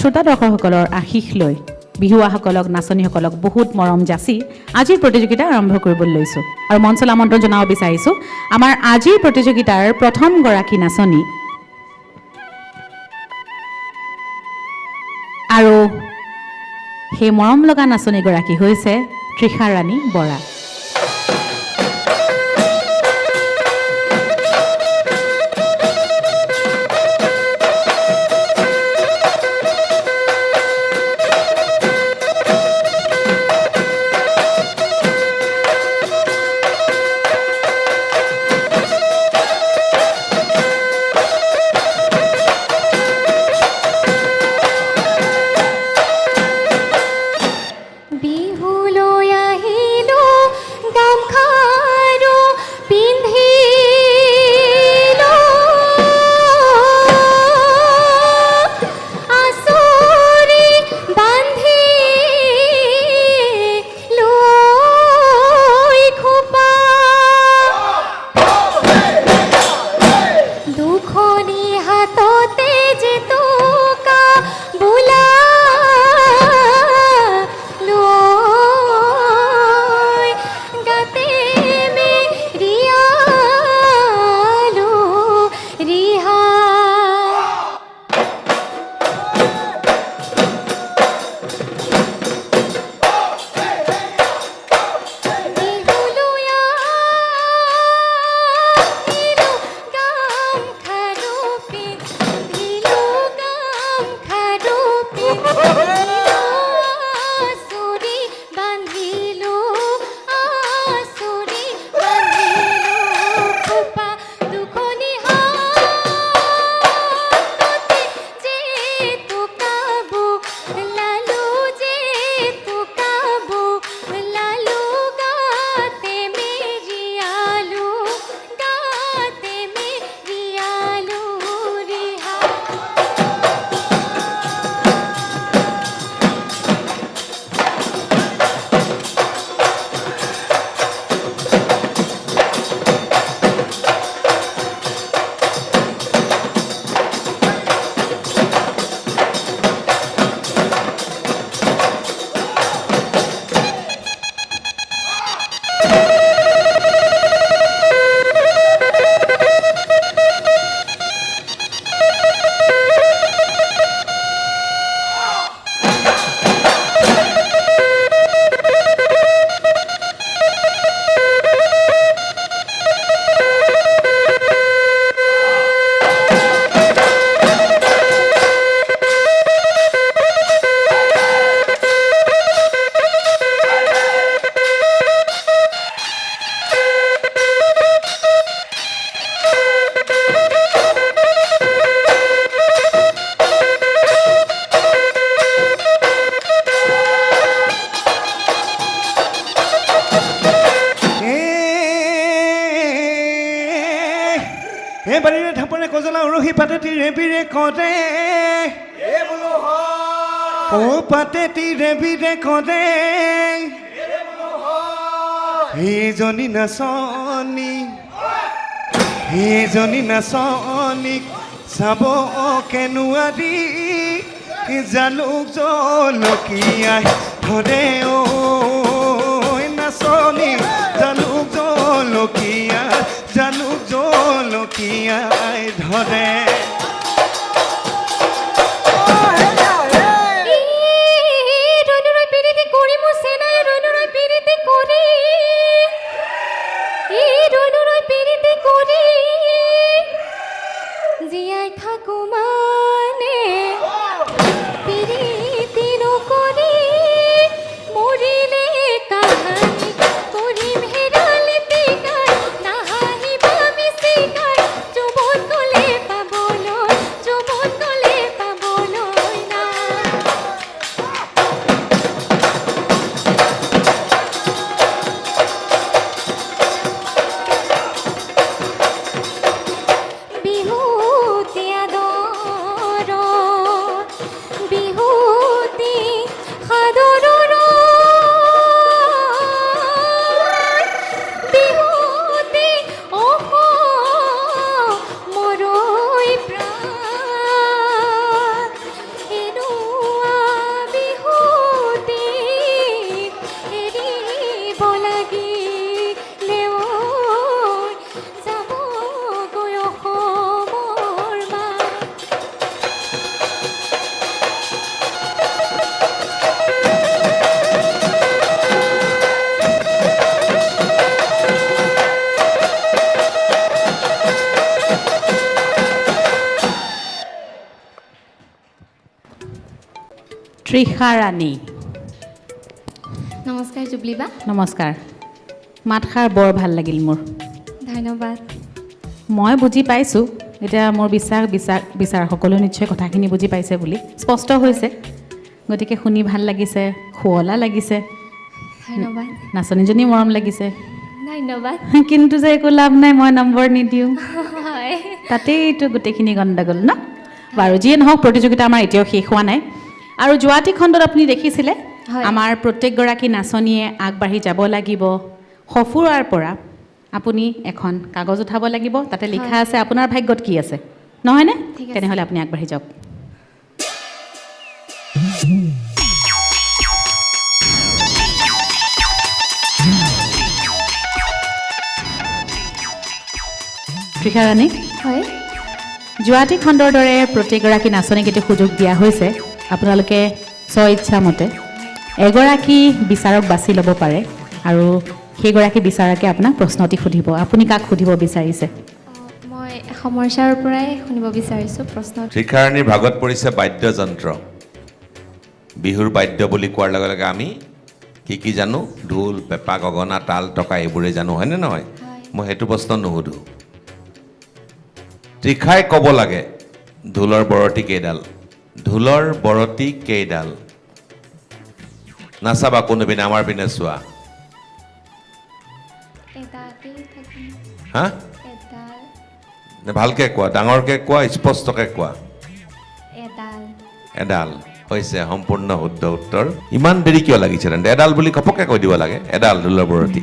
শ্ৰোতা দৰ্শকসকলৰ আশীষ লৈ বিহুৱাসকলক নাচনীসকলক বহুত মৰম যাচি আজিৰ প্ৰতিযোগিতা আৰম্ভ কৰিবলৈ লৈছোঁ আৰু মঞ্চলৈ আমন্ত্ৰণ জনাব বিচাৰিছোঁ আমাৰ আজিৰ প্ৰতিযোগিতাৰ প্ৰথম গৰাকী নাচনী আৰু সেই মৰম লগা নাচনীগৰাকী হৈছে তৃষা ৰাণী বৰা। বাৰীৰে থাপৰে কজলা উৰহি পাতে তীৰে বিৰে কদে পাতে তীৰে বিৰে কদে সেইজনী নাচনীক চাব কেনুৱাৰী জালুক জলকীয়াই ধৰে ঐ নাচনী জালুক জলকীয়াই ধৰে। জীয়াই থাকো মানে পিৰিতি নকৰি মৰিলে কাহানি কৰিম হেৰালে পিকাই নাহাঁহিবা মিচিকাই যুৱত গ'লে পাবলৈ তৃষা ৰাণী নমস্কাৰ জুবলি বা নমস্কাৰ মাতষাৰ বৰ ভাল লাগিল মোৰ ধন্যবাদ মই বুজি পাইছোঁ এতিয়া মোৰ বিচাৰ সকলো নিশ্চয় কথাখিনি বুজি পাইছে বুলি স্পষ্ট হৈছে গতিকে শুনি ভাল লাগিছে শুৱলা লাগিছে ধন্যবাদ নাচনীজনী মৰম লাগিছে ধন্যবাদ কিন্তু যে একো লাভ নাই মই নম্বৰ নিদিওঁ হয় তাতেইতো গোটেইখিনি গণ্ডগোল ন বাৰু যিয়ে নহওক প্ৰতিযোগিতা আমাৰ এতিয়াও শেষ হোৱা নাই আৰু যোৱাটি খণ্ডত আপুনি দেখিছিলে হয়। আমাৰ প্ৰত্যেকগৰাকী নাচনীয়ে আগবাঢ়ি যাব লাগিব সফুৰাৰ পৰা আপুনি এখন কাগজ উঠাব লাগিব তাতে লিখা হয়। আছে আপোনাৰ ভাগ্যত কি আছে নহয়নে ঠিক আছে। তেনেহ'লে আপুনি আগবাঢ়ি যাওক তৃষা ৰাণী হয় যোৱাটি খণ্ডৰ দৰে প্ৰতিগৰাকী নাচনীক এটি সুযোগ দিয়া হৈছে আপোনালোকে স্বইচ্ছামতে এগৰাকী বিচাৰক বাছি ল'ব পাৰে আৰু সেইগৰাকী বিচাৰকে আপোনাক প্ৰশ্নটি সুধিব আপুনি কাক সুধিব বিচাৰিছে মই সমস্যাৰ পৰাই শুনিব বিচাৰিছোঁ প্ৰশ্ন তৃষাৰাণীৰ ভাগত পৰিছে বাদ্যযন্ত্ৰ বিহুৰ বাদ্য বুলি কোৱাৰ লগে লগে আমি কি জানো ঢোল পেঁপা গগনা তাল টকা এইবোৰে জানো হয়নে নহয় মই সেইটো প্ৰশ্ন নুসুধো তৃষাই ক'ব লাগে ঢোলৰ বৰতি কেইডাল নাচাবা কোনো পিনে আমাৰ পিনে চোৱা এটাতেই থাকিম হা এডাল ভালকে কোৱা ডাঙৰকে কোৱা স্পষ্টকে কোৱা এডাল এডাল হৈছে সম্পূৰ্ণ শুদ্ধ উত্তৰ ইমান দেৰি কিয় লাগিছে তেন্তে এডাল বুলি ঘপককে কৈ দিব লাগে এডাল ঢোলৰ বৰতি